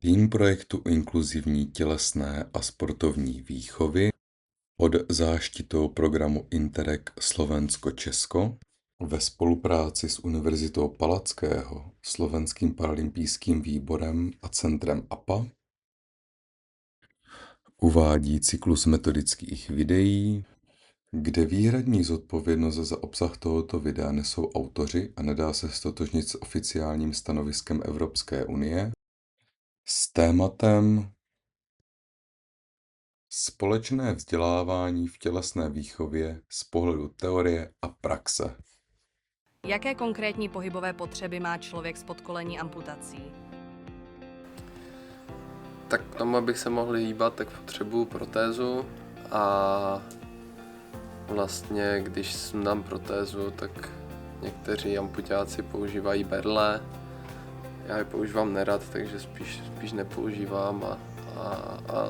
Tým projektu inkluzivní tělesné a sportovní výchovy pod záštitou programu Interreg Slovensko-Česko ve spolupráci s Univerzitou Palackého, Slovenským paralympijským výborem a centrem APA uvádí cyklus metodických videí, kde výhradní zodpovědnost za obsah tohoto videa nesou autoři a nedá se ztotožnit s oficiálním stanoviskem Evropské unie s tématem Společné vzdělávání v tělesné výchově z pohledu teorie a praxe. Jaké konkrétní pohybové potřeby má člověk s podkolení amputací? Tak k tomu, abych se mohl hýbat, tak potřebuju protézu a vlastně, když sundám protézu, tak někteří amputáci používají berle. Já je používám nerad, takže spíš nepoužívám a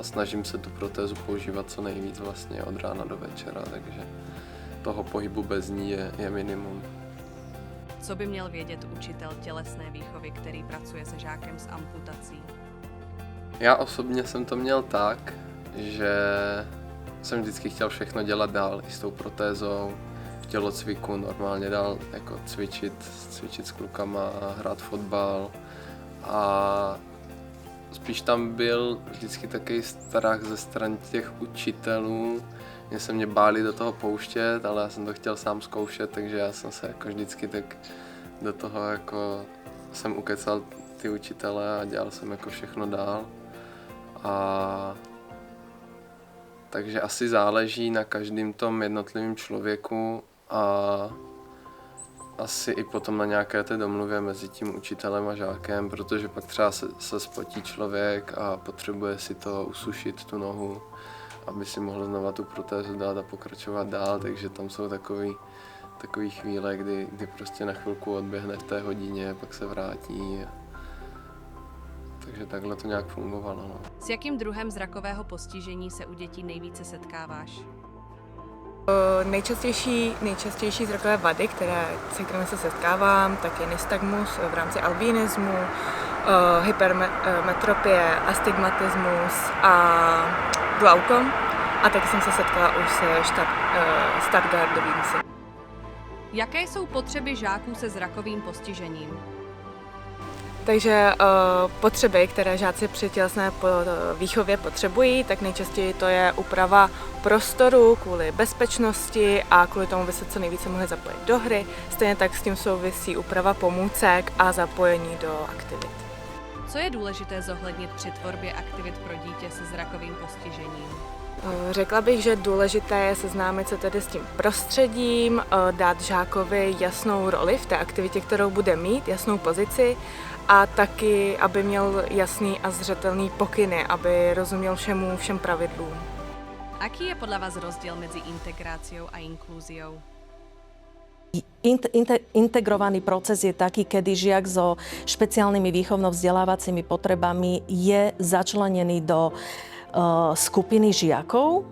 snažím se tu protézu používat co nejvíc vlastně od rána do večera, takže toho pohybu bez ní je minimum. Co by měl vědět učitel tělesné výchovy, který pracuje se žákem s amputací? Já osobně jsem to měl tak, že jsem vždycky chtěl všechno dělat dál i s tou protézou, v tělocviku normálně dál jako cvičit s klukama, hrát fotbal a spíš tam byl vždycky takový strach ze strany těch učitelů, že se mě báli do toho pouštět, ale já jsem to chtěl sám zkoušet, takže já jsem se jako vždycky tak do toho jako jsem ukecal ty učitele a dělal jsem jako všechno dál. A takže asi záleží na každém tom jednotlivém člověku a asi i potom na nějaké té domluvě mezi tím učitelem a žákem, protože pak třeba se spotí člověk a potřebuje si to usušit tu nohu, aby si mohl znova tu protézu dát a pokračovat dál, takže tam jsou takový chvíle, kdy prostě na chvilku odběhne v té hodině, pak se vrátí. Takže takhle to nějak fungovalo. No. S jakým druhem zrakového postižení se u dětí nejvíce setkáváš? Nejčastější zrakové vady, se kterými se setkávám, tak je nystagmus v rámci albinismu, hypermetropie, astigmatismus a glaukom. A taky jsem se setkala už se Stargardovým syndromem. Jaké jsou potřeby žáků se zrakovým postižením? Takže potřeby, které žáci při tělesné výchově potřebují, tak nejčastěji to je úprava prostoru kvůli bezpečnosti a kvůli tomu, aby se co nejvíce mohli zapojit do hry. Stejně tak s tím souvisí úprava pomůcek a zapojení do aktivit. Co je důležité zohlednit při tvorbě aktivit pro dítě se zrakovým postižením? Řekla bych, že důležité je seznámit se tedy s tím prostředím, dát žákovi jasnou roli v té aktivitě, kterou bude mít, jasnou pozici a taky, aby měl jasný a zřetelný pokyny, aby rozuměl všem pravidlům. Aký je podľa vás rozdiel medzi integráciou a inklúziou? Integrovaný proces je taký, kedy žiak so špeciálnymi výchovno-vzdelávacími potrebami je začlenený do skupiny žiakov,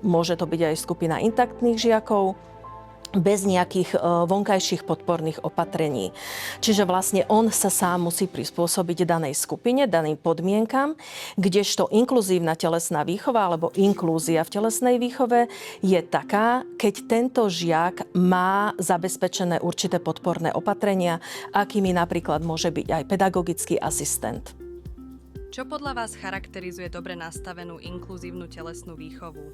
môže to byť aj skupina intaktných žiakov, bez nejakých vonkajších podporných opatrení. Čiže vlastne on sa sám musí prispôsobiť danej skupine, daným podmienkam, kdežto inkluzívna telesná výchova alebo inklúzia v telesnej výchove je taká, keď tento žiak má zabezpečené určité podporné opatrenia, akými napríklad môže byť aj pedagogický asistent. Čo podľa vás charakterizuje dobre nastavenú inkluzívnu telesnú výchovu?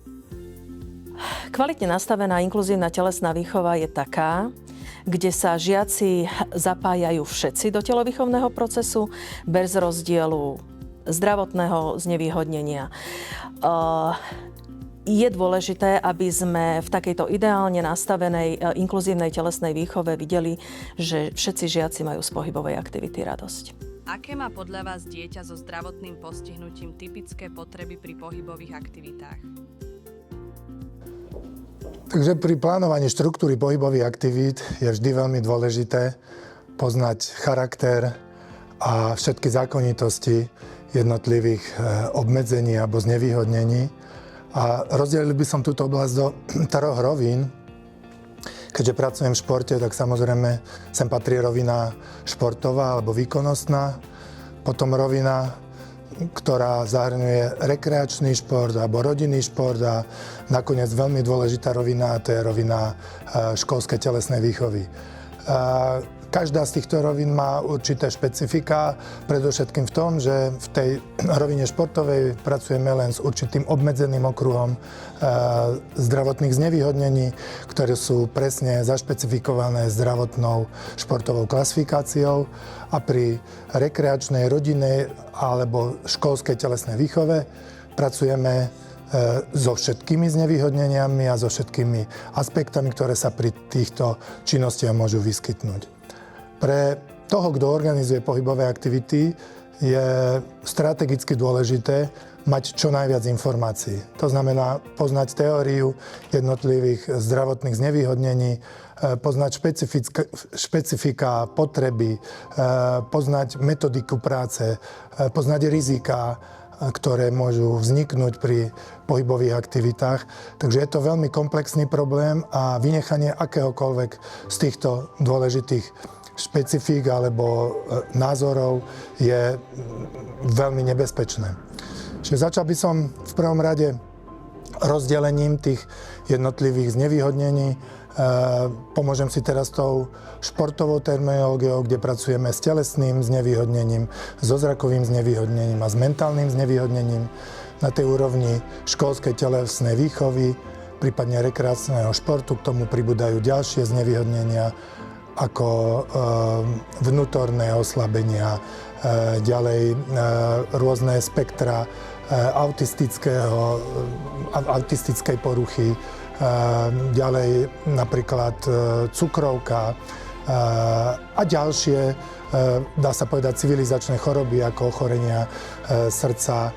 Kvalitne nastavená inkluzívna telesná výchova je taká, kde sa žiaci zapájajú všetci do telovýchovného procesu bez rozdielu zdravotného znevýhodnenia. Je dôležité, aby sme v takejto ideálne nastavenej inkluzívnej telesnej výchove videli, že všetci žiaci majú z pohybovej aktivity radosť. Aké má podľa vás dieťa so zdravotným postihnutím typické potreby pri pohybových aktivitách? Takže pri plánovaní štruktúry pohybových aktivít je vždy veľmi dôležité poznať charakter a všetky zákonitosti jednotlivých obmedzení alebo znevýhodnení. A rozdelil by som túto oblasť do 3 rovín. Keďže pracujem v športe, tak samozrejme sem patrí rovina športová alebo výkonnostná, potom rovina ktorá zahrňuje rekreačný šport alebo rodinný šport a nakoniec veľmi dôležitá rovina, to je rovina školskej telesnej výchovy. Každá z týchto rovín má určité špecifika, predovšetkým v tom, že v tej rovine športovej pracujeme len s určitým obmedzeným okruhom zdravotných znevýhodnení, ktoré sú presne zašpecifikované zdravotnou športovou klasifikáciou a pri rekreačnej, rodinnej alebo školskej telesnej výchove pracujeme so všetkými znevýhodneniami a so všetkými aspektami, ktoré sa pri týchto činnostiach môžu vyskytnúť. Pre toho, kto organizuje pohybové aktivity, je strategicky dôležité mať čo najviac informácií. To znamená poznať teóriu jednotlivých zdravotných znevýhodnení, poznať špecifika potreby, poznať metodiku práce, poznať riziká, ktoré môžu vzniknúť pri pohybových aktivitách. Takže je to veľmi komplexný problém a vynechanie akéhokoľvek z týchto dôležitých špecifík alebo názorov je veľmi nebezpečné. Čiže začal by som v prvom rade rozdelením tých jednotlivých znevýhodnení. Pomôžem si teraz tou športovou terminológiou, kde pracujeme s telesným znevýhodnením, so zrakovým znevýhodnením a s mentálnym znevýhodnením. Na tej úrovni školskej telesnej výchovy, prípadne rekreačného športu, k tomu pribúdajú ďalšie znevýhodnenia, ako vnútorné oslabenia, ďalej rôzne spektra autistickej poruchy, ďalej napríklad cukrovka a ďalšie, dá sa povedať, civilizačné choroby ako ochorenia srdca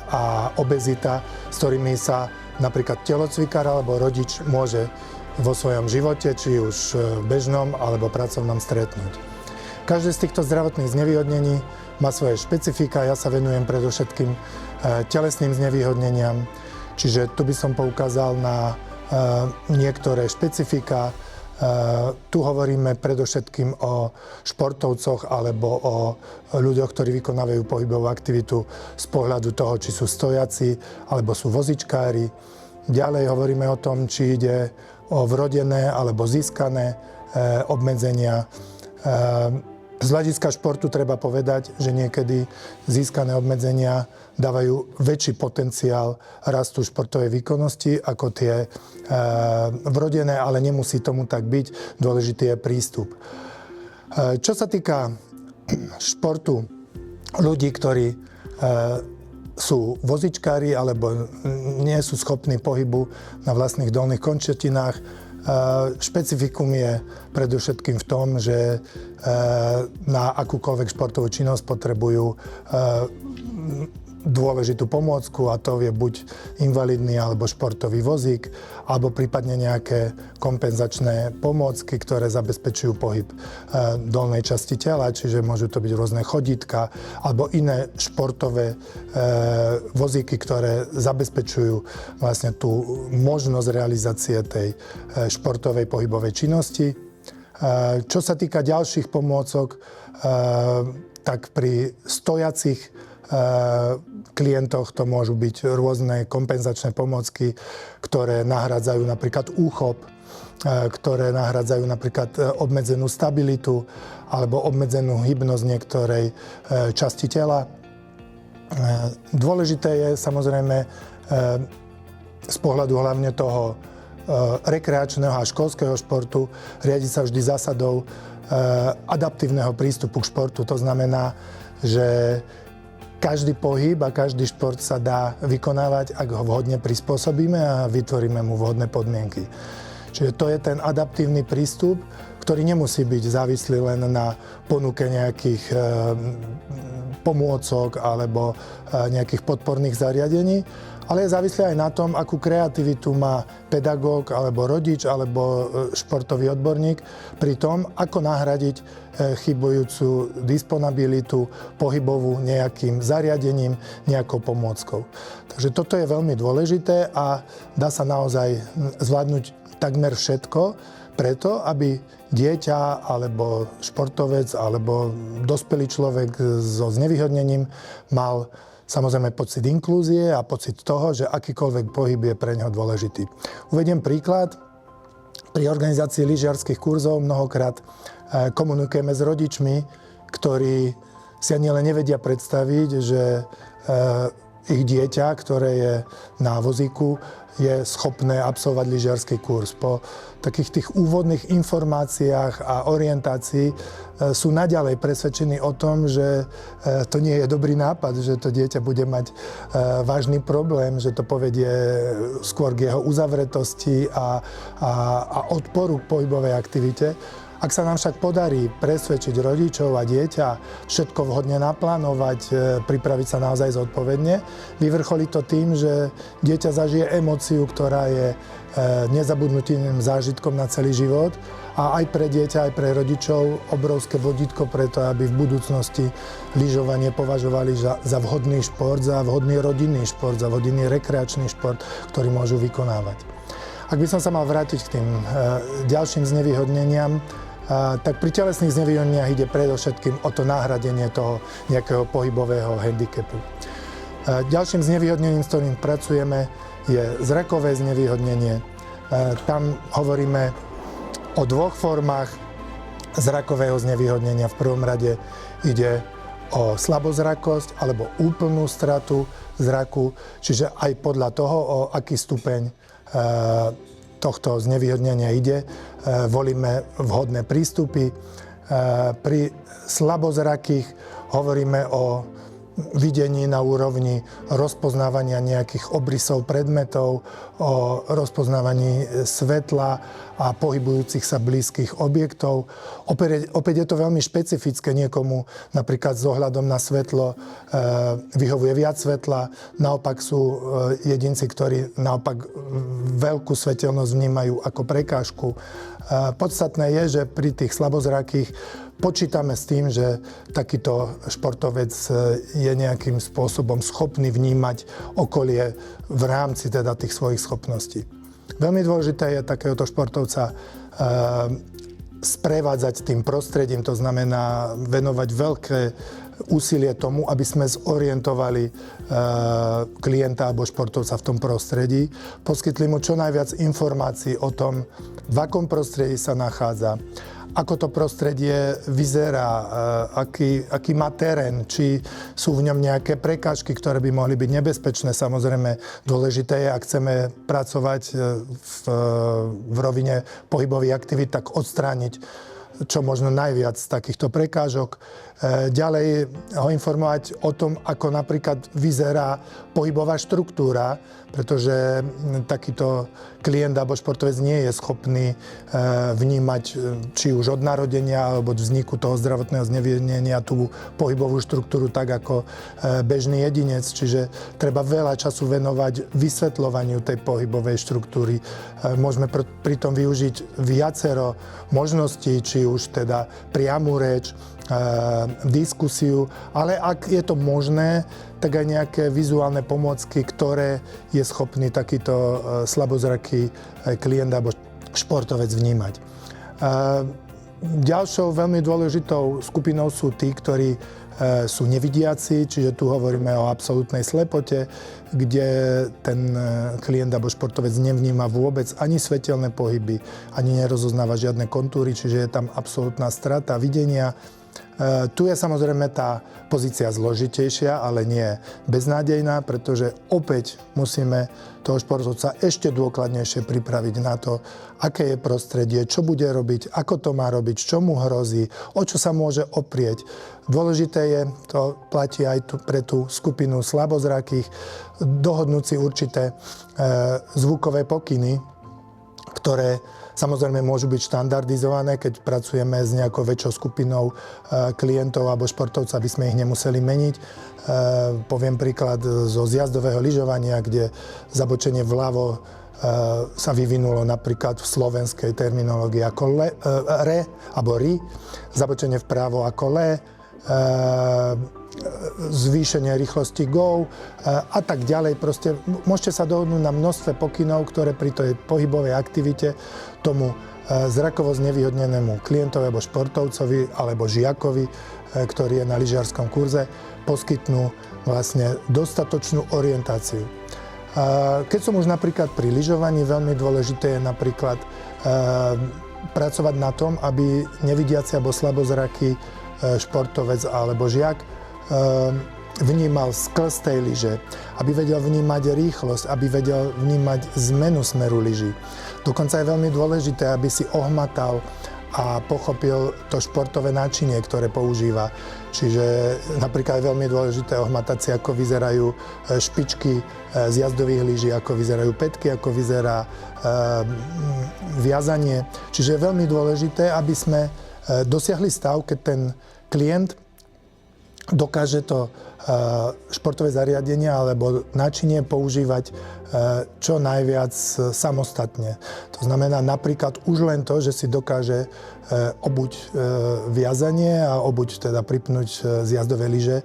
a obezita, s ktorými sa napríklad telocvikár alebo rodič môže vo svojom živote, či už bežnom alebo pracovnom stretnúť. Každé z týchto zdravotných znevýhodnení má svoje špecifika. Ja sa venujem predovšetkým telesným znevýhodneniam, čiže tu by som poukázal na niektoré špecifika. Tu hovoríme predovšetkým o športovcoch alebo o ľuďoch, ktorí vykonávajú pohybovú aktivitu z pohľadu toho, či sú stojaci alebo sú vozičkári. Ďalej hovoríme o tom, či ide o vrodené alebo získané obmedzenia. Z hľadiska športu treba povedať, že niekedy získané obmedzenia dávajú väčší potenciál rastu športovej výkonnosti ako tie vrodené, ale nemusí tomu tak byť. Dôležitý je prístup. Čo sa týka športu ľudí, ktorí sú vozičkári alebo nie sú schopní pohybu na vlastných dolných končetinách. Špecifikum je predovšetkým v tom, že na akúkoľvek športovú činnosť potrebujú dôležitú pomôcku a to je buď invalidný alebo športový vozík alebo prípadne nejaké kompenzačné pomôcky, ktoré zabezpečujú pohyb dolnej časti tela, čiže môžu to byť rôzne chodítka alebo iné športové vozíky, ktoré zabezpečujú vlastne tú možnosť realizácie tej športovej pohybovej činnosti. Čo sa týka ďalších pomôcok, tak pri stojacich klientoch to môžu byť rôzne kompenzačné pomôcky, ktoré nahradzajú napríklad úchop, ktoré nahradzajú napríklad obmedzenú stabilitu alebo obmedzenú hybnosť niektorej časti tela. Dôležité je samozrejme z pohľadu hlavne toho rekreačného a školského športu riadiť sa vždy zásadou adaptívneho prístupu k športu. To znamená, že každý pohyb a každý šport sa dá vykonávať, ak ho vhodne prispôsobíme a vytvoríme mu vhodné podmienky. Čiže to je ten adaptívny prístup, ktorý nemusí byť závislý len na ponuke nejakých pomôcok alebo nejakých podporných zariadení, ale je závislý aj na tom, akú kreativitu má pedagóg alebo rodič alebo športový odborník pri tom, ako nahradiť chybujúcu disponabilitu pohybovú nejakým zariadením, nejakou pomôckou. Takže toto je veľmi dôležité a dá sa naozaj zvládnuť takmer všetko preto, aby dieťa alebo športovec alebo dospelý človek so znevýhodnením mal samozrejme pocit inklúzie a pocit toho, že akýkoľvek pohyb je pre neho dôležitý. Uvediem príklad. Pri organizácii lyžiarskych kurzov mnohokrát komunikujeme s rodičmi, ktorí si ani len nevedia predstaviť, že ich dieťa, ktoré je na vozíku, je schopné absolvovať lyžiarsky kurz. Po takých tých úvodných informáciách a orientácii sú naďalej presvedčení o tom, že to nie je dobrý nápad, že to dieťa bude mať vážny problém, že to povedie skôr k jeho uzavretosti a odporu k pohybovej aktivite. Ak sa nám však podarí presvedčiť rodičov a dieťa, všetko vhodne naplánovať, pripraviť sa naozaj zodpovedne, vyvrcholí to tým, že dieťa zažije emóciu, ktorá je nezabudnutým zážitkom na celý život a aj pre dieťa, aj pre rodičov obrovské vodítko preto, aby v budúcnosti lyžovanie považovali za vhodný šport, za vhodný rodinný šport, za vhodný rekreačný šport, ktorý môžu vykonávať. Ak by som sa mal vrátiť k tým ďalším znevýhodneniam, tak pri telesných znevýhodneniach ide predovšetkým o to nahradenie toho nejakého pohybového handicapu. Ďalším znevýhodnením, s ktorým pracujeme, je zrakové znevýhodnenie. Tam hovoríme o dvoch formách zrakového znevýhodnenia. V prvom rade ide o slabozrakosť alebo úplnú stratu zraku, čiže aj podľa toho, o aký stupeň tohto znevýhodnenia ide, volíme vhodné prístupy. Pri slabozrakých hovoríme o videní na úrovni rozpoznávania nejakých obrysov predmetov, o rozpoznávaní svetla a pohybujúcich sa blízkych objektov. Opäť je to veľmi špecifické, niekomu napríklad s ohľadom na svetlo vyhovuje viac svetla, naopak sú jedinci, ktorí naopak veľkú svetelnosť vnímajú ako prekážku. Podstatné je, že pri tých slabozrakých počítame s tým, že takýto športovec je nejakým spôsobom schopný vnímať okolie v rámci teda tých svojich schopností. Veľmi dôležité je takéhoto športovca sprevádzať tým prostredím, to znamená venovať veľké úsilie tomu, aby sme zorientovali klienta alebo športovca v tom prostredí, poskytli mu čo najviac informácií o tom, v akom prostredí sa nachádza, ako to prostredie vyzerá, aký má terén, či sú v ňom nejaké prekážky, ktoré by mohli byť nebezpečné. Samozrejme, dôležité je, ak chceme pracovať v rovine pohybových aktivít, tak odstrániť čo možno najviac z takýchto prekážok. Ďalej ho informovať o tom, ako napríklad vyzerá pohybová štruktúra, pretože takýto klient alebo športovec nie je schopný vnímať či už od narodenia alebo od vzniku toho zdravotného znevýhodnenia tú pohybovú štruktúru tak ako bežný jedinec. Čiže treba veľa času venovať vysvetľovaniu tej pohybovej štruktúry. Môžeme pritom využiť viacero možností, či už teda priamu reč, diskusiu, ale ak je to možné, tak aj nejaké vizuálne pomôcky, ktoré je schopný takýto slabozraký klient alebo športovec vnímať. Ďalšou veľmi dôležitou skupinou sú tí, ktorí sú nevidiaci, čiže tu hovoríme o absolútnej slepote, kde ten klient alebo športovec nevníma vôbec ani svetelné pohyby, ani nerozoznáva žiadne kontúry, čiže je tam absolútna strata videnia. Tu je samozrejme tá pozícia zložitejšia, ale nie beznádejná, pretože opäť musíme toho športovca ešte dôkladnejšie pripraviť na to, aké je prostredie, čo bude robiť, ako to má robiť, čo mu hrozí, o čo sa môže oprieť. Dôležité je, to platí aj pre tú skupinu slabozrakých, dohodnúť si určité zvukové pokyny, ktoré samozrejme môžu byť štandardizované, keď pracujeme s nejakou väčšou skupinou klientov alebo športovcov, aby sme ich nemuseli meniť. Poviem príklad zo zjazdového lyžovania, kde zabočenie vľavo sa vyvinulo napríklad v slovenskej terminológii ako re alebo ri, zabočenie vpravo ako le, zvýšenie rýchlosti go a tak ďalej. Proste môžete sa dohodnúť na množstve pokynov, ktoré pri tej pohybovej aktivite tomu zrakovo znevýhodnenému klientovi alebo športovcovi alebo žiakovi, ktorý je na lyžiarskom kurze, poskytnú vlastne dostatočnú orientáciu. Keď som už napríklad pri lyžovaní, veľmi dôležité je napríklad pracovať na tom, aby nevidiaci alebo slabozraký športovec alebo žiak vnímal sklz tej lyže, aby vedel vnímať rýchlosť, aby vedel vnímať zmenu smeru lyží. Dokonca je veľmi dôležité, aby si ohmatal a pochopil to športové náčinie, ktoré používa. Čiže napríklad je veľmi dôležité ohmatať si, ako vyzerajú špičky z jazdových lyží, ako vyzerajú pätky, ako vyzerá viazanie. Čiže je veľmi dôležité, aby sme dosiahli stav, keď ten klient dokáže to športové zariadenie alebo náčinie používať čo najviac samostatne. To znamená napríklad už len to, že si dokáže obuť viazanie a obuť teda pripnúť z jazdovej lyže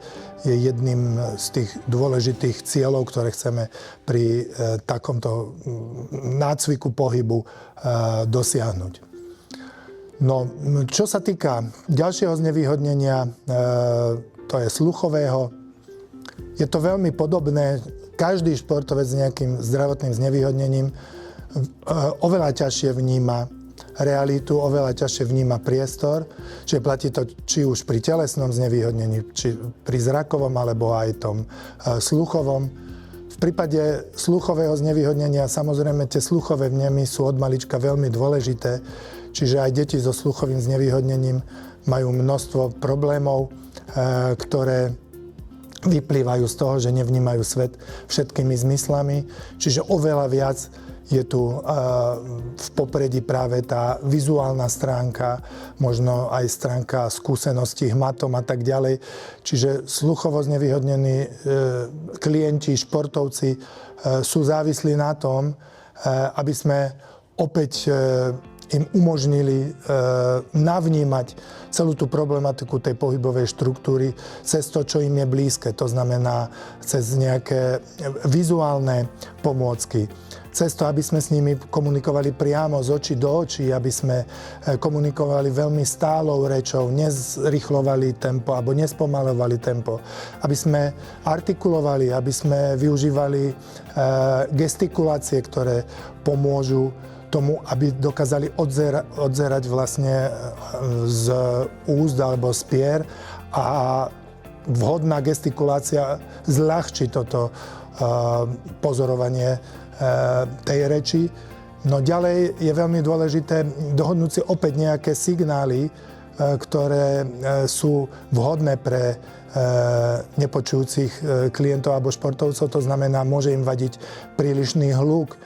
je jedným z tých dôležitých cieľov, ktoré chceme pri takomto nácviku pohybu dosiahnuť. No, čo sa týka ďalšieho znevýhodnenia, to je sluchového. Je to veľmi podobné. Každý športovec s nejakým zdravotným znevýhodnením oveľa ťažšie vníma realitu, oveľa ťažšie vníma priestor. Čiže platí to či už pri telesnom znevýhodnení, či pri zrakovom, alebo aj tom sluchovom. V prípade sluchového znevýhodnenia samozrejme tie sluchové vnemy sú od malička veľmi dôležité. Čiže aj deti so sluchovým znevýhodnením majú množstvo problémov, ktoré vyplývajú z toho, že nevnímajú svet všetkými zmyslami. Čiže oveľa viac je tu v popredí práve tá vizuálna stránka, možno aj stránka skúseností hmatom a tak ďalej. Čiže sluchovo znevýhodnení klienti, športovci sú závislí na tom, aby sme opäť im umožnili navnímať celú tú problematiku tej pohybovej štruktúry cez to, čo im je blízke. To znamená cez nejaké vizuálne pomôcky. Cez to, aby sme s nimi komunikovali priamo z očí do očí, aby sme komunikovali veľmi stálou rečou, nezrychlovali tempo alebo nespomalovali tempo. Aby sme artikulovali, aby sme využívali gestikulácie, ktoré pomôžu tomu, aby dokázali odzerať vlastne z úst alebo z pier a vhodná gestikulácia zľahčí toto pozorovanie tej reči. No ďalej je veľmi dôležité dohodnúť si opäť nejaké signály, ktoré sú vhodné pre nepočujúcich klientov alebo športovcov. To znamená, môže im vadiť prílišný hluk,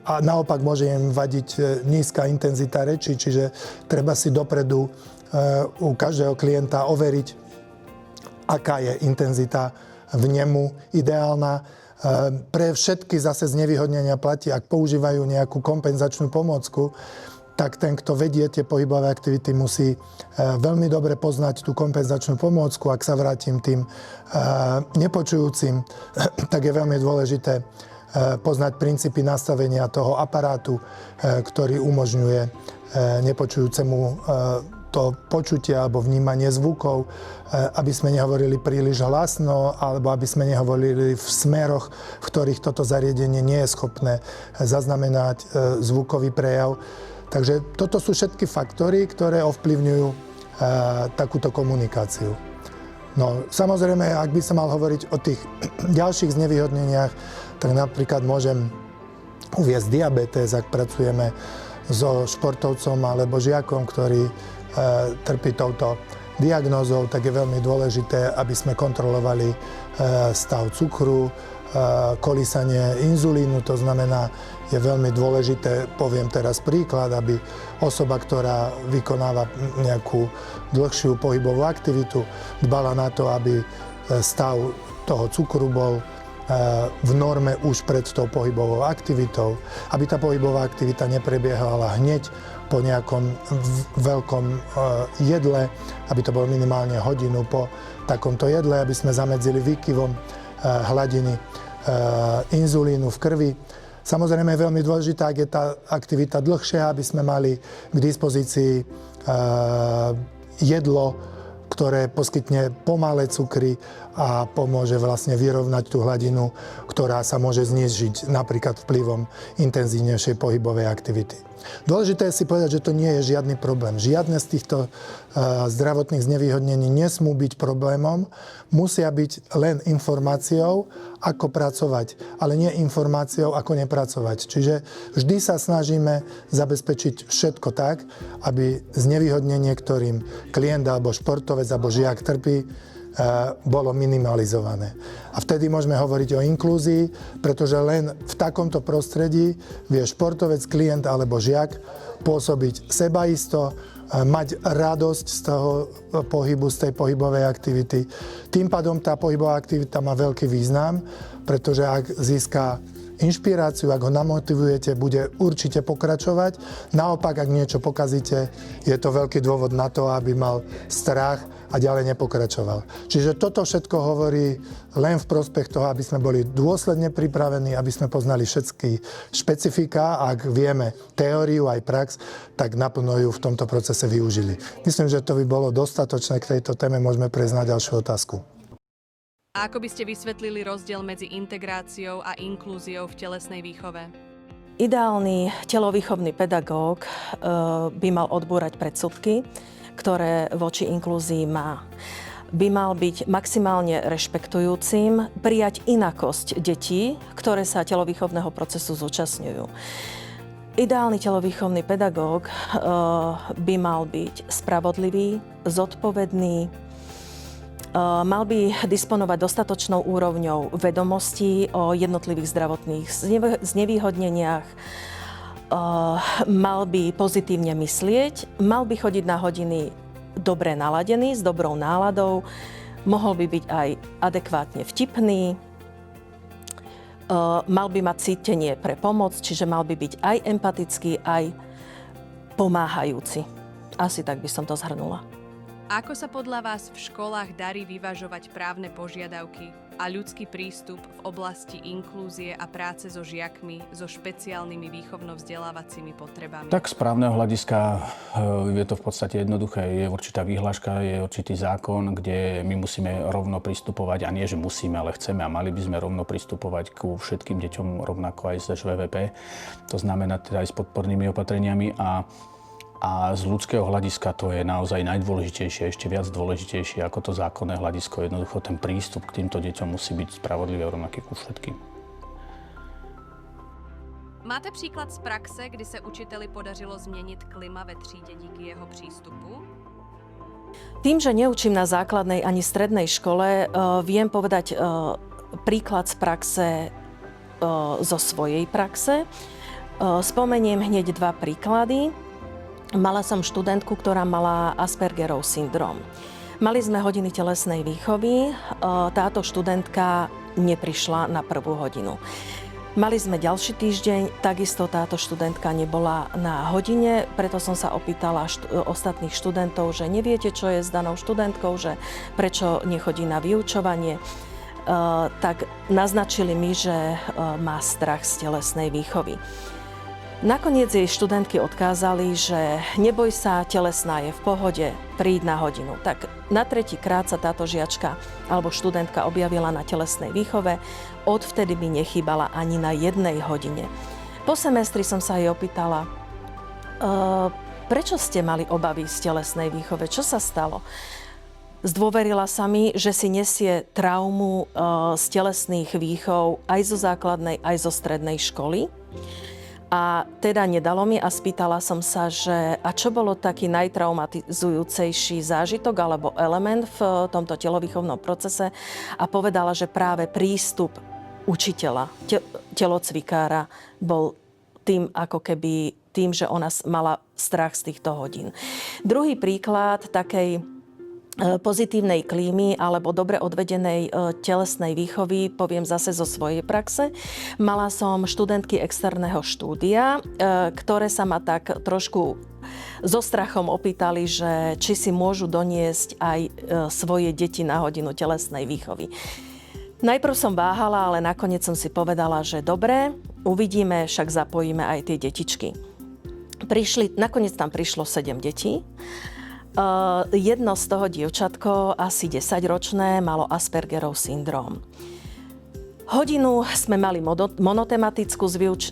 a naopak môže im vadiť nízka intenzita reči, čiže treba si dopredu u každého klienta overiť, aká je intenzita vnemu ideálna. Pre všetky zase znevýhodnenia platí, ak používajú nejakú kompenzačnú pomôcku, tak ten, kto vedie tie pohybové aktivity, musí veľmi dobre poznať tú kompenzačnú pomôcku. Ak sa vrátim tým nepočujúcim, tak je veľmi dôležité poznať princípy nastavenia toho aparátu, ktorý umožňuje nepočujúcemu to počutie alebo vnímanie zvukov, aby sme nehovorili príliš hlasno alebo aby sme nehovorili v smeroch, v ktorých toto zariadenie nie je schopné zaznamenať zvukový prejav. Takže toto sú všetky faktory, ktoré ovplyvňujú takúto komunikáciu. No, samozrejme, ak by som mal hovoriť o tých ďalších znevýhodneniach, tak napríklad môžem uviesť diabetes, ak pracujeme so športovcom alebo žiakom, ktorý trpí touto diagnózou, tak je veľmi dôležité, aby sme kontrolovali stav cukru, kolísanie inzulínu, to znamená, je veľmi dôležité, poviem teraz príklad, aby osoba, ktorá vykonáva nejakú dlhšiu pohybovú aktivitu, dbala na to, aby stav toho cukru bol v norme už pred tou pohybovou aktivitou, aby tá pohybová aktivita neprebiehala hneď po nejakom veľkom jedle, aby to bolo minimálne hodinu po takomto jedle, aby sme zamedzili výkyvom hladiny inzulínu v krvi. Samozrejme je veľmi dôležité, ak je tá aktivita dlhšia, aby sme mali k dispozícii jedlo, ktoré poskytne pomalé cukry a pomôže vlastne vyrovnať tú hladinu, ktorá sa môže znížiť napríklad vplyvom intenzívnejšej pohybovej aktivity. Dôležité je si povedať, že to nie je žiadny problém. Žiadne z týchto zdravotných znevýhodnení nesmú byť problémom, musia byť len informáciou, ako pracovať, ale nie informáciou, ako nepracovať. Čiže vždy sa snažíme zabezpečiť všetko tak, aby znevýhodnenie, ktorým klient alebo športovec alebo žiak trpí, bolo minimalizované. A vtedy môžeme hovoriť o inklúzii, pretože len v takomto prostredí vie športovec, klient alebo žiak pôsobiť sebaisto, mať radosť z toho pohybu, z tej pohybovej aktivity. Tým pádom tá pohybová aktivita má veľký význam, pretože ak získa inšpiráciu, ak ho namotivujete, bude určite pokračovať. Naopak, ak niečo pokazíte, je to veľký dôvod na to, aby mal strach a ďalej nepokračoval. Čiže toto všetko hovorí len v prospech toho, aby sme boli dôsledne pripravení, aby sme poznali všetky špecifika. Ak vieme teóriu aj prax, tak naplno ju v tomto procese využili. Myslím, že to by bolo dostatočné k tejto téme. Môžeme prejsť na ďalšiu otázku. A ako by ste vysvetlili rozdiel medzi integráciou a inklúziou v telesnej výchove? Ideálny telovýchovný pedagóg by mal odbúrať predsudky, ktoré voči inklúzii má. By mal byť maximálne rešpektujúcim, prijať inakosť detí, ktoré sa telovýchovného procesu zúčastňujú. Ideálny telovýchovný pedagóg by mal byť spravodlivý, zodpovedný, mal by disponovať dostatočnou úrovňou vedomostí o jednotlivých zdravotných znevýhodneniach, mal by pozitívne myslieť, mal by chodiť na hodiny dobre naladený, s dobrou náladou, mohol by byť aj adekvátne vtipný, mal by mať cítenie pre pomoc, čiže mal by byť aj empatický, aj pomáhajúci. Asi tak by som to zhrnula. Ako sa podľa vás v školách darí vyvažovať právne požiadavky a ľudský prístup v oblasti inklúzie a práce so žiakmi so špeciálnymi výchovno-vzdelávacími potrebami? Tak z právneho hľadiska je to v podstate jednoduché. Je určitá vyhláška, je určitý zákon, kde my musíme rovno pristupovať, a nie, že musíme, ale chceme a mali by sme rovno pristupovať ku všetkým deťom, rovnako aj z ŽVP. To znamená teda aj s podpornými opatreniami a z ľudského hľadiska to je naozaj najdôležitejšie, ešte viac dôležitejšie ako to zákonné hľadisko. Jednoducho ten prístup k týmto deťom musí byť spravodlivý a rovnaký ku všetkým. Máte příklad z praxe, kdy se učiteli podařilo změnit klima ve třídě díky jeho přístupu? Tým, že neučím na základnej ani strednej škole, viem povedať príklad z praxe zo svojej praxe. Spomeniem hneď dva príklady. Mala som študentku, ktorá mala Aspergerov syndrom. Mali sme hodiny telesnej výchovy, táto študentka neprišla na prvú hodinu. Mali sme ďalší týždeň, takisto táto študentka nebola na hodine, preto som sa opýtala ostatných študentov, že neviete, čo je s danou študentkou, že prečo nechodí na vyučovanie. Tak naznačili mi, že má strach z telesnej výchovy. Nakoniec jej študentky odkázali, že neboj sa, telesná je v pohode, príď na hodinu. Tak na tretíkrát sa táto žiačka alebo študentka objavila na telesnej výchove, odvtedy mi nechýbala ani na 1 hodine. Po semestri som sa jej opýtala, prečo ste mali obavy z telesnej výchove, čo sa stalo? Zdôverila sa mi, že si nesie traumu z telesných výchov aj zo základnej, aj zo strednej školy. A teda nedalo mi a spýtala som sa, že a čo bolo taký najtraumatizujúcejší zážitok alebo element v tomto telovýchovnom procese, a povedala, že práve prístup učiteľa, telocvikára bol tým, ako keby tým, že ona mala strach z týchto hodín. Druhý príklad takej pozitívnej klímy alebo dobre odvedenej telesnej výchovy poviem zase zo svojej praxe. Mala som študentky externého štúdia, ktoré sa ma tak trošku so strachom opýtali, že či si môžu doniesť aj svoje deti na hodinu telesnej výchovy. Najprv som váhala, ale nakoniec som si povedala, že dobre, uvidíme, však zapojíme aj tie detičky. Nakoniec tam prišlo 7 detí. Jedno z toho dievčatko, asi 10-ročné, malo Aspergerov syndróm. Hodinu sme mali monotematickú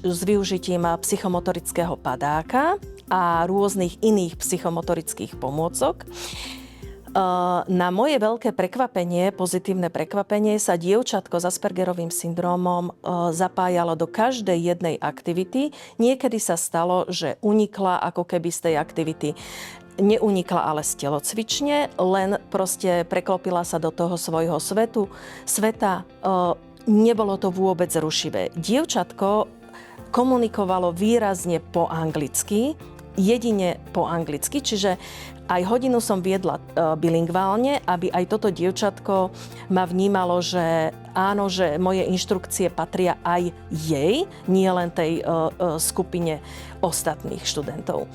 s využitím psychomotorického padáka a rôznych iných psychomotorických pomôcok. Na moje veľké prekvapenie, pozitívne prekvapenie, sa dievčatko s Aspergerovým syndrómom zapájalo do každej jednej aktivity. Niekedy sa stalo, že unikla ako keby z tej aktivity. Neunikla ale z telocvične, len proste preklopila sa do toho svojho sveta. Nebolo to vôbec rušivé. Dievčatko komunikovalo výrazne po anglicky, jedine po anglicky, čiže aj hodinu som viedla bilingválne, aby aj toto dievčatko ma vnímalo, že áno, že moje inštrukcie patria aj jej, nie len tej skupine ostatných študentov.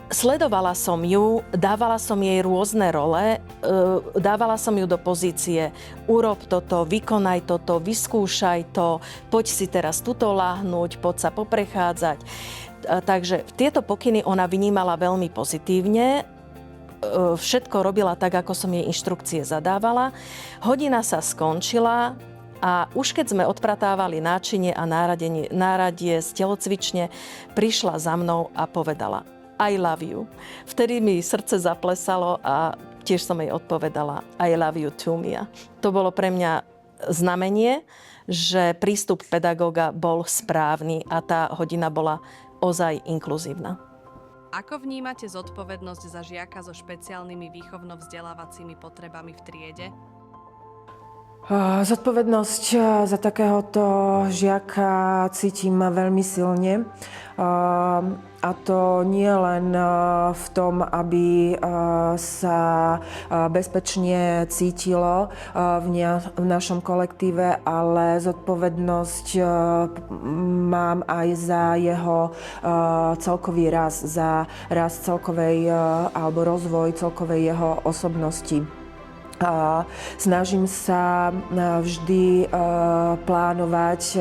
Sledovala som ju, dávala som jej rôzne role, dávala som ju do pozície urob toto, vykonaj toto, vyskúšaj to, poď si teraz tuto láhnuť, poď sa poprechádzať. Takže tieto pokyny ona vnímala veľmi pozitívne. Všetko robila tak, ako som jej inštrukcie zadávala. Hodina sa skončila a už keď sme odpratávali náčinie a náradie z telocvične, prišla za mnou a povedala I love you. Vtedy mi srdce zaplesalo a tiež som jej odpovedala I love you too, Mia. To bolo pre mňa znamenie, že prístup pedagóga bol správny a tá hodina bola ozaj inkluzívna. Ako vnímate zodpovednosť za žiaka so špeciálnymi výchovno-vzdelávacími potrebami v triede? Zodpovednosť za takéhoto žiaka cítim veľmi silne. A to nie len v tom, aby sa bezpečne cítilo v našom kolektíve, ale zodpovednosť mám aj za jeho celkový rast, za rast celkovej alebo rozvoj celkovej jeho osobnosti. Snažím sa vždy plánovať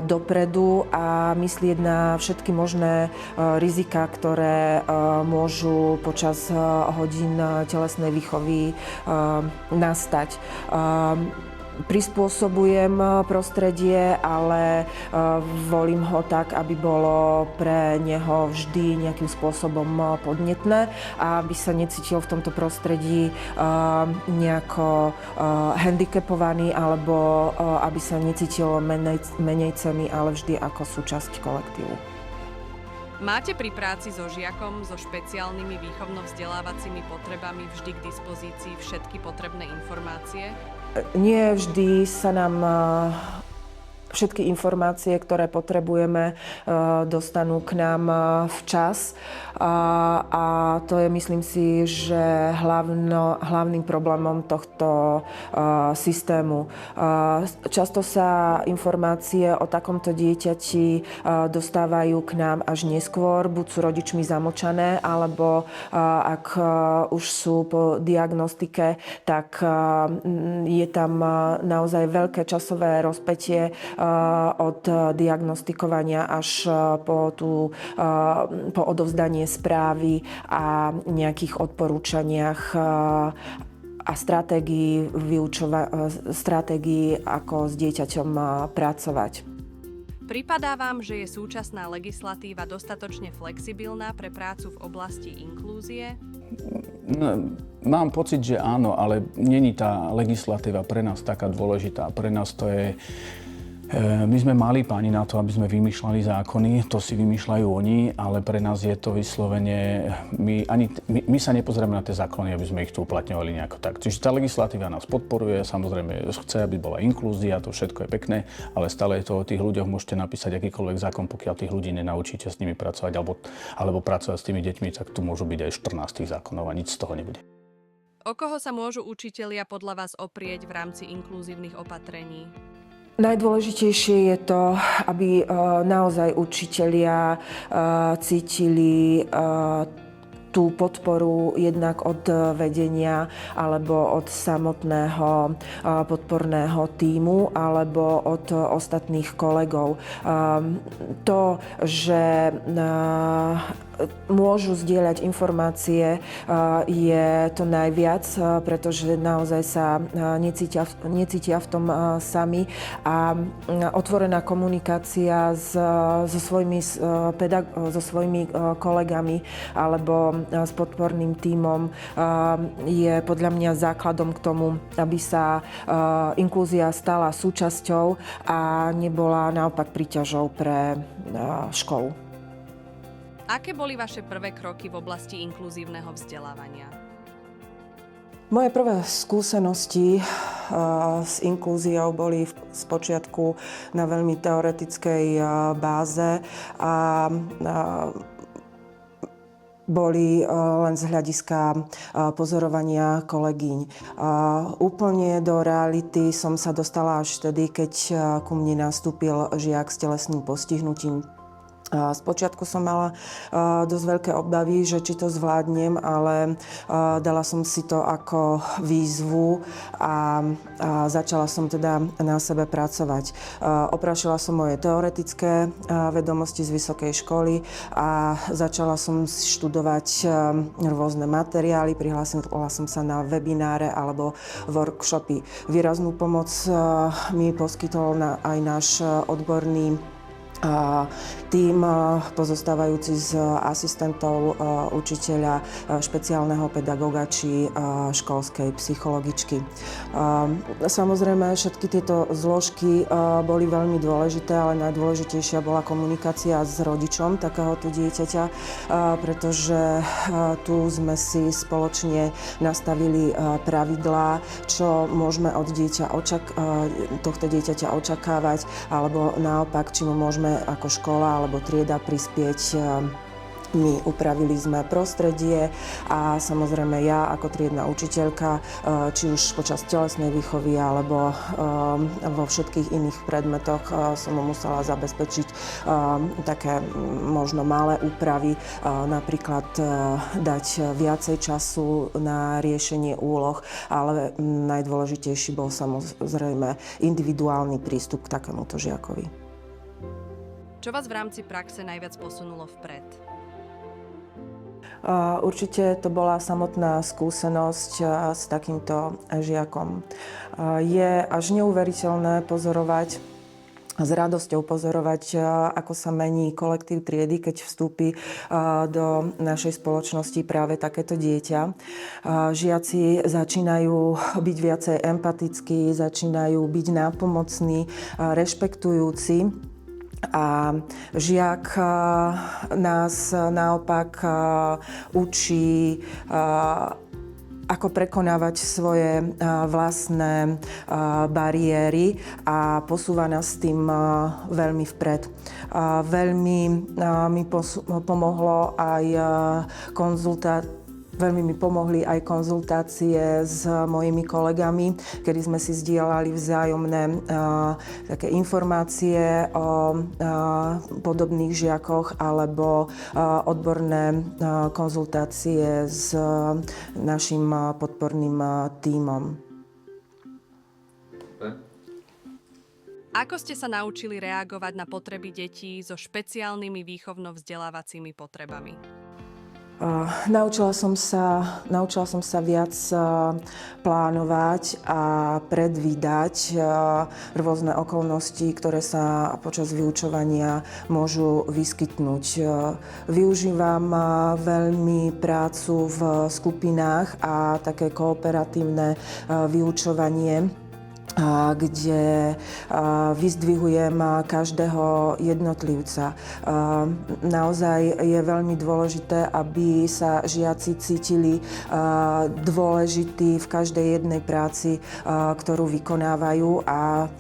dopredu a myslieť na všetky možné rizika, ktoré môžu počas hodín telesnej výchovy nastať. Prispôsobujem prostredie, ale volím ho tak, aby bolo pre neho vždy nejakým spôsobom podnetné a aby sa necítil v tomto prostredí nejako handicapovaný alebo aby sa necítil menej cenný, ale vždy ako súčasť kolektívu. Máte pri práci so žiakom so špeciálnymi výchovno-vzdelávacími potrebami vždy k dispozícii všetky potrebné informácie? Nie vždy sa nám všetky informácie, ktoré potrebujeme, dostanú k nám včas. A to je, myslím si, že hlavným problémom tohto systému. Často sa informácie o takomto dieťati dostávajú k nám až neskôr, buď sú rodičmi zamlčané, alebo ak už sú po diagnostike, tak je tam naozaj veľké časové rozpätie od diagnostikovania až po odovzdanie správy a nejakých odporúčaniach a stratégií, ako s dieťaťom pracovať. Pripadá vám, že je súčasná legislatíva dostatočne flexibilná pre prácu v oblasti inklúzie? No, mám pocit, že áno, ale není tá legislatíva pre nás taká dôležitá. Pre nás to je... My sme mali páni na to, aby sme vymýšľali zákony, to si vymýšľajú oni, ale pre nás je to vyslovene, my sa nepozrieme na tie zákony, aby sme ich tu uplatňovali nejako tak. Čiže tá legislatíva nás podporuje, samozrejme chce, aby bola inklúzia, to všetko je pekné, ale stále je to o tých ľuďoch, môžete napísať akýkoľvek zákon, pokiaľ tých ľudí nenaučíte s nimi pracovať alebo pracovať s tými deťmi, tak tu môžu byť aj 14 zákonov a nič z toho nebude. O koho sa môžu učitelia podľa vás oprieť v rámci inkluzívnych opatrení? Najdôležitejšie je to, aby naozaj učitelia cítili tú podporu jednak od vedenia alebo od samotného podporného tímu alebo od ostatných kolegov. To, že môžu zdieľať informácie, je to najviac, pretože naozaj sa necítia v tom sami a otvorená komunikácia so svojimi kolegami alebo s podporným tímom je podľa mňa základom k tomu, aby sa inklúzia stala súčasťou a nebola naopak príťažou pre školu. Aké boli vaše prvé kroky v oblasti inkluzívneho vzdelávania? Moje prvé skúsenosti s inklúziou boli spočiatku na veľmi teoretickej báze a boli len z hľadiska pozorovania kolegyň. Úplne do reality som sa dostala až vtedy, keď ku mne nastúpil žiak s telesným postihnutím. Spočiatku som mala dosť veľké obavy, že či to zvládnem, ale dala som si to ako výzvu a začala som teda na sebe pracovať. Oprašila som moje teoretické vedomosti z vysokej školy a začala som študovať rôzne materiály, prihlásila som sa na webináre alebo workshopy. Výraznú pomoc mi poskytol aj náš odborný tím pozostávajúci z asistentov učiteľa, špeciálneho pedagóga či školskej psychologičky. Samozrejme, všetky tieto zložky boli veľmi dôležité, ale najdôležitejšia bola komunikácia s rodičom takéhoto dieťaťa, pretože tu sme si spoločne nastavili pravidlá, čo môžeme od tohto dieťaťa očakávať, alebo naopak, či mu môžeme ako škola alebo trieda prispieť. My upravili sme prostredie a samozrejme ja ako triedna učiteľka, či už počas telesnej výchovy alebo vo všetkých iných predmetoch som mu musela zabezpečiť také možno malé úpravy, napríklad dať viacej času na riešenie úloh, ale najdôležitejší bol samozrejme individuálny prístup k takémuto žiakovi. Čo vás v rámci praxe najviac posunulo vpred? Určite to bola samotná skúsenosť s takýmto žiakom. Je až neuveriteľné pozorovať, s radosťou pozorovať, ako sa mení kolektív triedy, keď vstúpi do našej spoločnosti práve takéto dieťa. Žiaci začínajú byť viacej empatickí, začínajú byť nápomocní, rešpektujúci. A žiak nás naopak učí, ako prekonávať svoje vlastné bariéry a posúva nás s tým veľmi vpred. Veľmi mi pomohlo aj Veľmi mi pomohli aj konzultácie s mojimi kolegami, kedy sme si zdieľali vzájomné také informácie o podobných žiakoch alebo odborné konzultácie s našim podporným tímom. Ako ste sa naučili reagovať na potreby detí so špeciálnymi výchovno-vzdelávacími potrebami? Naučila som sa viac plánovať a predvídať rôzne okolnosti, ktoré sa počas vyučovania môžu vyskytnúť. Využívam veľmi prácu v skupinách a také kooperatívne vyučovanie, kde vyzdvihujem každého jednotlivca. Naozaj je veľmi dôležité, aby sa žiaci cítili dôležití v každej jednej práci, ktorú vykonávajú a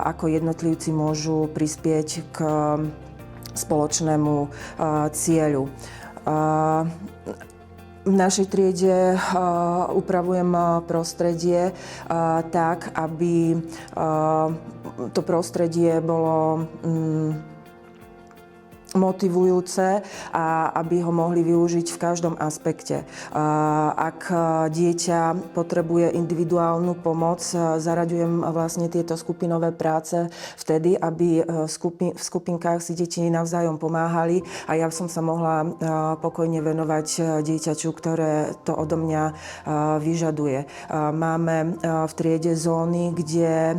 ako jednotlivci môžu prispieť k spoločnému cieľu. V našej triede upravujem prostredie tak, aby to prostredie bolo motivujúce a aby ho mohli využiť v každom aspekte. Ak dieťa potrebuje individuálnu pomoc, zaraďujem vlastne tieto skupinové práce vtedy, aby v skupinkách si deti navzájom pomáhali a ja som sa mohla pokojne venovať dieťaťu, ktoré to odo mňa vyžaduje. Máme v triede zóny, kde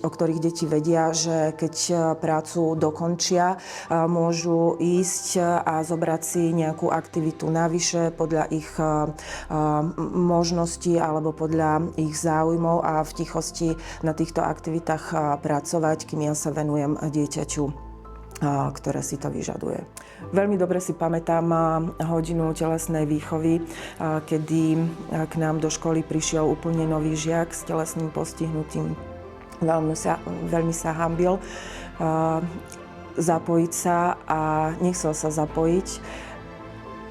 o ktorých deti vedia, že keď prácu dokončia, môžu ísť a zobrať si nejakú aktivitu navyše podľa ich možností alebo podľa ich záujmov a v tichosti na týchto aktivitách pracovať, kým ja sa venujem dieťaťu, ktoré si to vyžaduje. Veľmi dobre si pamätám hodinu telesnej výchovy, kedy k nám do školy prišiel úplne nový žiak s telesným postihnutím. Veľmi sa hanbil zapojiť sa a nechcel sa zapojiť.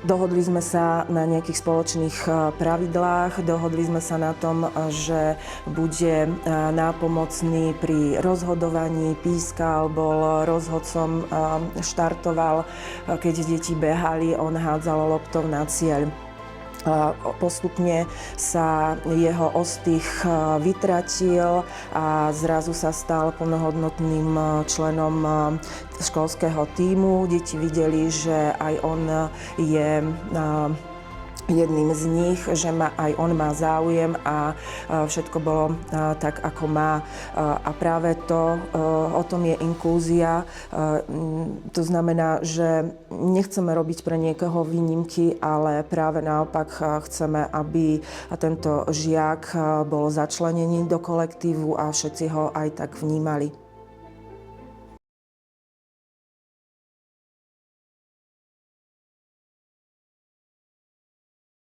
Dohodli sme sa na nejakých spoločných pravidlách, dohodli sme sa na tom, že bude nápomocný pri rozhodovaní, pískal, bol rozhodcom, štartoval, keď deti behali, on hádzal loptou na cieľ. Postupne sa jeho ostych vytratil a zrazu sa stal plnohodnotným členom školského tímu. Deti videli, že aj on je jedným z nich, že aj on má záujem a všetko bolo tak, ako má. A práve o tom je inklúzia. To znamená, že nechceme robiť pre niekoho výnimky, ale práve naopak chceme, aby tento žiak bol začlenený do kolektívu a všetci ho aj tak vnímali.